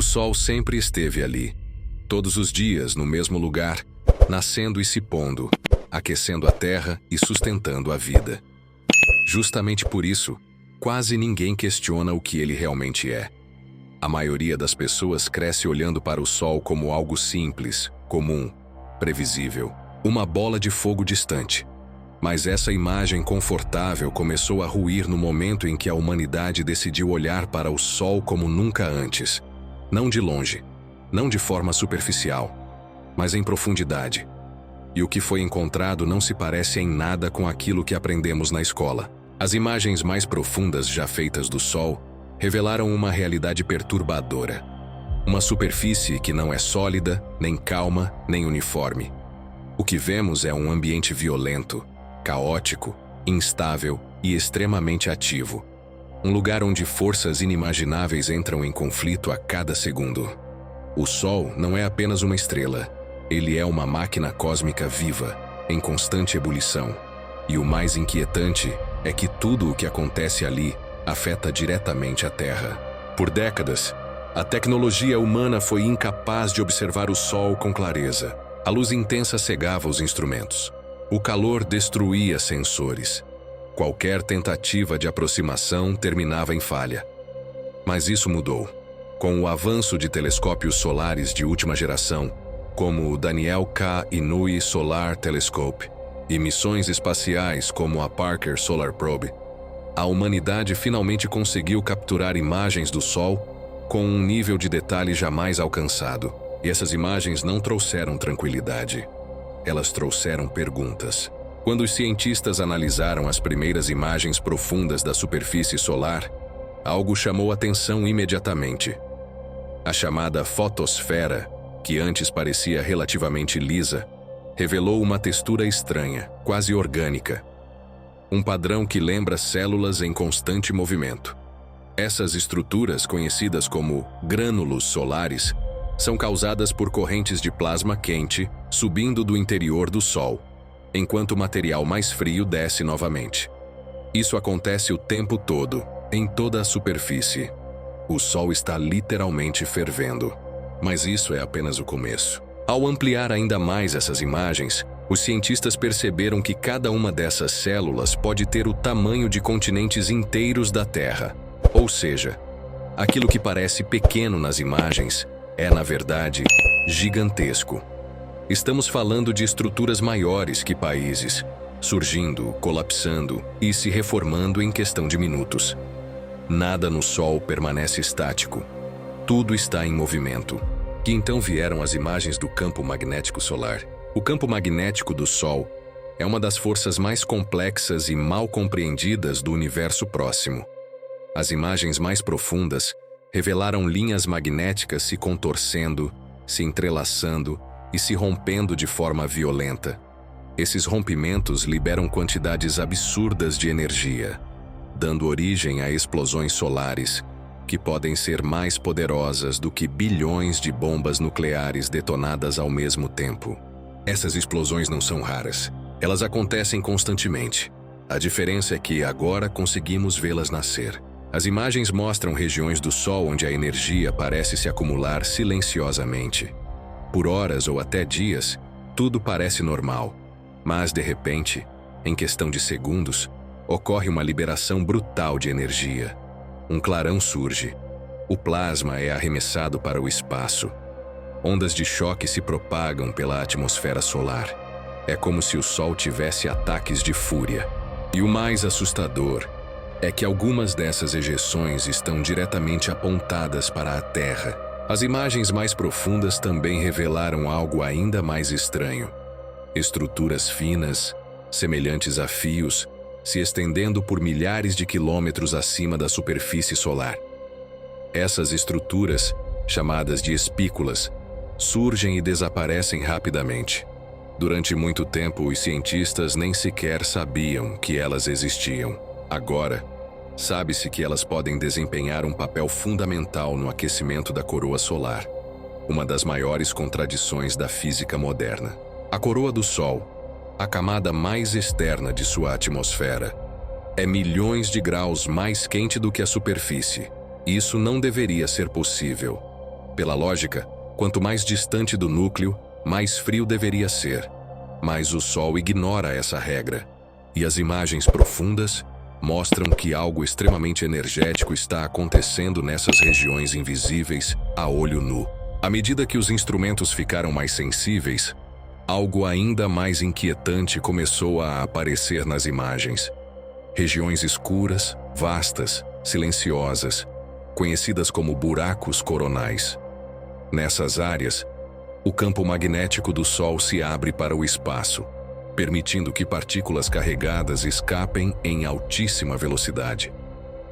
O Sol sempre esteve ali, todos os dias no mesmo lugar, nascendo e se pondo, aquecendo a Terra e sustentando a vida. Justamente por isso, quase ninguém questiona o que ele realmente é. A maioria das pessoas cresce olhando para o Sol como algo simples, comum, previsível, uma bola de fogo distante. Mas essa imagem confortável começou a ruir no momento em que a humanidade decidiu olhar para o Sol como nunca antes. Não de longe, não de forma superficial, mas em profundidade. E o que foi encontrado não se parece em nada com aquilo que aprendemos na escola. As imagens mais profundas já feitas do Sol revelaram uma realidade perturbadora. Uma superfície que não é sólida, nem calma, nem uniforme. O que vemos é um ambiente violento, caótico, instável e extremamente ativo. Um lugar onde forças inimagináveis entram em conflito a cada segundo. O Sol não é apenas uma estrela. Ele é uma máquina cósmica viva, em constante ebulição. E o mais inquietante é que tudo o que acontece ali afeta diretamente a Terra. Por décadas, a tecnologia humana foi incapaz de observar o Sol com clareza. A luz intensa cegava os instrumentos. O calor destruía sensores. Qualquer tentativa de aproximação terminava em falha. Mas isso mudou. Com o avanço de telescópios solares de última geração, como o Daniel K. Inouye Solar Telescope, e missões espaciais como a Parker Solar Probe, a humanidade finalmente conseguiu capturar imagens do Sol com um nível de detalhe jamais alcançado. E essas imagens não trouxeram tranquilidade. Elas trouxeram perguntas. Quando os cientistas analisaram as primeiras imagens profundas da superfície solar, algo chamou atenção imediatamente. A chamada fotosfera, que antes parecia relativamente lisa, revelou uma textura estranha, quase orgânica. Um padrão que lembra células em constante movimento. Essas estruturas, conhecidas como grânulos solares, são causadas por correntes de plasma quente subindo do interior do Sol, enquanto o material mais frio desce novamente. Isso acontece o tempo todo, em toda a superfície. O Sol está literalmente fervendo. Mas isso é apenas o começo. Ao ampliar ainda mais essas imagens, os cientistas perceberam que cada uma dessas células pode ter o tamanho de continentes inteiros da Terra. Ou seja, aquilo que parece pequeno nas imagens é, na verdade, gigantesco. Estamos falando de estruturas maiores que países, surgindo, colapsando e se reformando em questão de minutos. Nada no Sol permanece estático. Tudo está em movimento. Que então vieram as imagens do campo magnético solar. O campo magnético do Sol é uma das forças mais complexas e mal compreendidas do universo próximo. As imagens mais profundas revelaram linhas magnéticas se contorcendo, se entrelaçando e se rompendo de forma violenta. Esses rompimentos liberam quantidades absurdas de energia, dando origem a explosões solares que podem ser mais poderosas do que bilhões de bombas nucleares detonadas ao mesmo tempo. Essas explosões não são raras. Elas acontecem constantemente. A diferença é que agora conseguimos vê-las nascer. As imagens mostram regiões do Sol onde a energia parece se acumular silenciosamente. Por horas ou até dias, tudo parece normal. Mas, de repente, em questão de segundos, ocorre uma liberação brutal de energia. Um clarão surge. O plasma é arremessado para o espaço. Ondas de choque se propagam pela atmosfera solar. É como se o Sol tivesse ataques de fúria. E o mais assustador é que algumas dessas ejeções estão diretamente apontadas para a Terra. As imagens mais profundas também revelaram algo ainda mais estranho. Estruturas finas, semelhantes a fios, se estendendo por milhares de quilômetros acima da superfície solar. Essas estruturas, chamadas de espículas, surgem e desaparecem rapidamente. Durante muito tempo, os cientistas nem sequer sabiam que elas existiam. Agora, sabe-se que elas podem desempenhar um papel fundamental no aquecimento da coroa solar, uma das maiores contradições da física moderna. A coroa do Sol, a camada mais externa de sua atmosfera, é milhões de graus mais quente do que a superfície. Isso não deveria ser possível. Pela lógica, quanto mais distante do núcleo, mais frio deveria ser. Mas o Sol ignora essa regra, e as imagens profundas mostram que algo extremamente energético está acontecendo nessas regiões invisíveis a olho nu. À medida que os instrumentos ficaram mais sensíveis, algo ainda mais inquietante começou a aparecer nas imagens. Regiões escuras, vastas, silenciosas, conhecidas como buracos coronais. Nessas áreas, o campo magnético do Sol se abre para o espaço, permitindo que partículas carregadas escapem em altíssima velocidade.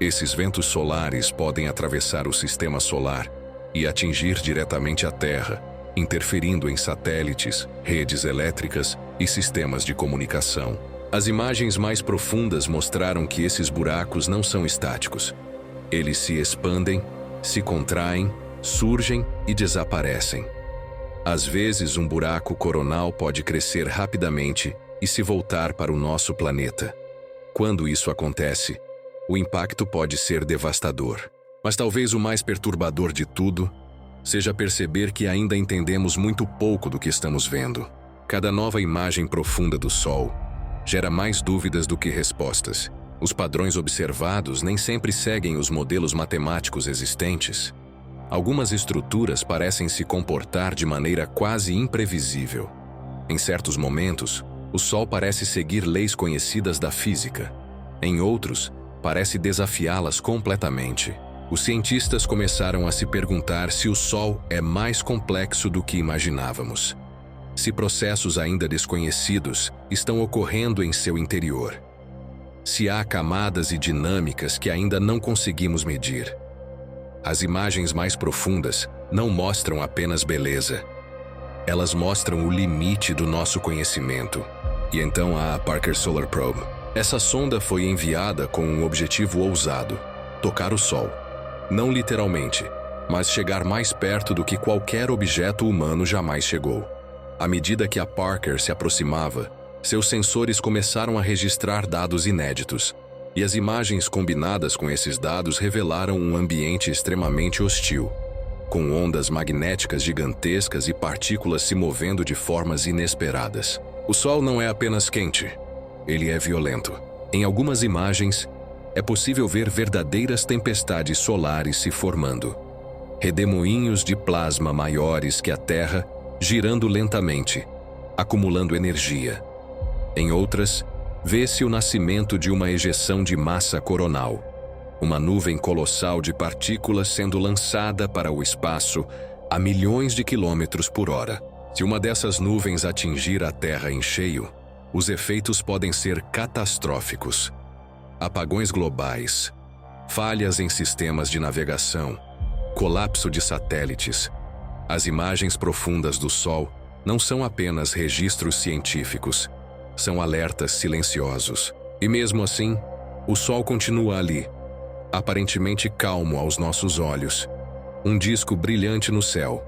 Esses ventos solares podem atravessar o sistema solar e atingir diretamente a Terra, interferindo em satélites, redes elétricas e sistemas de comunicação. As imagens mais profundas mostraram que esses buracos não são estáticos. Eles se expandem, se contraem, surgem e desaparecem. Às vezes, um buraco coronal pode crescer rapidamente e se voltar para o nosso planeta. Quando isso acontece, o impacto pode ser devastador. Mas talvez o mais perturbador de tudo seja perceber que ainda entendemos muito pouco do que estamos vendo. Cada nova imagem profunda do Sol gera mais dúvidas do que respostas. Os padrões observados nem sempre seguem os modelos matemáticos existentes. Algumas estruturas parecem se comportar de maneira quase imprevisível. Em certos momentos, o Sol parece seguir leis conhecidas da física. Em outros, parece desafiá-las completamente. Os cientistas começaram a se perguntar se o Sol é mais complexo do que imaginávamos. Se processos ainda desconhecidos estão ocorrendo em seu interior. Se há camadas e dinâmicas que ainda não conseguimos medir. As imagens mais profundas não mostram apenas beleza. Elas mostram o limite do nosso conhecimento. E então há a Parker Solar Probe. Essa sonda foi enviada com um objetivo ousado: tocar o Sol. Não literalmente, mas chegar mais perto do que qualquer objeto humano jamais chegou. À medida que a Parker se aproximava, seus sensores começaram a registrar dados inéditos. E as imagens combinadas com esses dados revelaram um ambiente extremamente hostil, com ondas magnéticas gigantescas e partículas se movendo de formas inesperadas. O Sol não é apenas quente, ele é violento. Em algumas imagens, é possível ver verdadeiras tempestades solares se formando. Redemoinhos de plasma maiores que a Terra girando lentamente, acumulando energia. Em outras, vê-se o nascimento de uma ejeção de massa coronal, uma nuvem colossal de partículas sendo lançada para o espaço a milhões de quilômetros por hora. Se uma dessas nuvens atingir a Terra em cheio, os efeitos podem ser catastróficos. Apagões globais, falhas em sistemas de navegação, colapso de satélites. As imagens profundas do Sol não são apenas registros científicos, são alertas silenciosos. E mesmo assim, o Sol continua ali, aparentemente calmo aos nossos olhos, um disco brilhante no céu.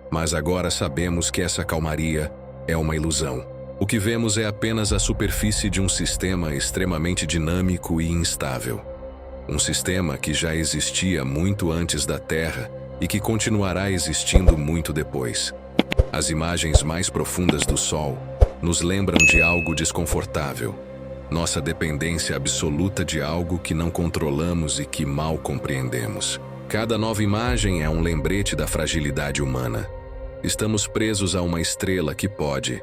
Mas agora sabemos que essa calmaria é uma ilusão. O que vemos é apenas a superfície de um sistema extremamente dinâmico e instável. Um sistema que já existia muito antes da Terra e que continuará existindo muito depois. As imagens mais profundas do Sol nos lembram de algo desconfortável. Nossa dependência absoluta de algo que não controlamos e que mal compreendemos. Cada nova imagem é um lembrete da fragilidade humana. Estamos presos a uma estrela que pode,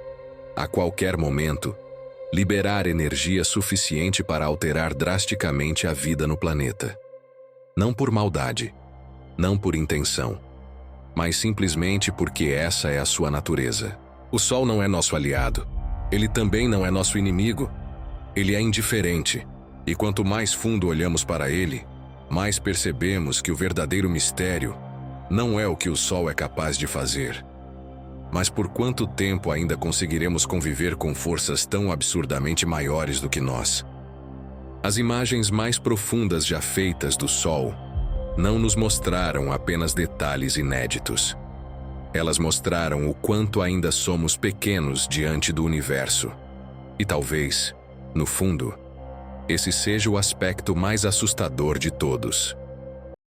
a qualquer momento, liberar energia suficiente para alterar drasticamente a vida no planeta. Não por maldade, não por intenção, mas simplesmente porque essa é a sua natureza. O Sol não é nosso aliado. Ele também não é nosso inimigo. Ele é indiferente. E quanto mais fundo olhamos para ele, mais percebemos que o verdadeiro mistério não é o que o Sol é capaz de fazer, mas por quanto tempo ainda conseguiremos conviver com forças tão absurdamente maiores do que nós. As imagens mais profundas já feitas do Sol não nos mostraram apenas detalhes inéditos. Elas mostraram o quanto ainda somos pequenos diante do universo. E talvez, no fundo, esse seja o aspecto mais assustador de todos.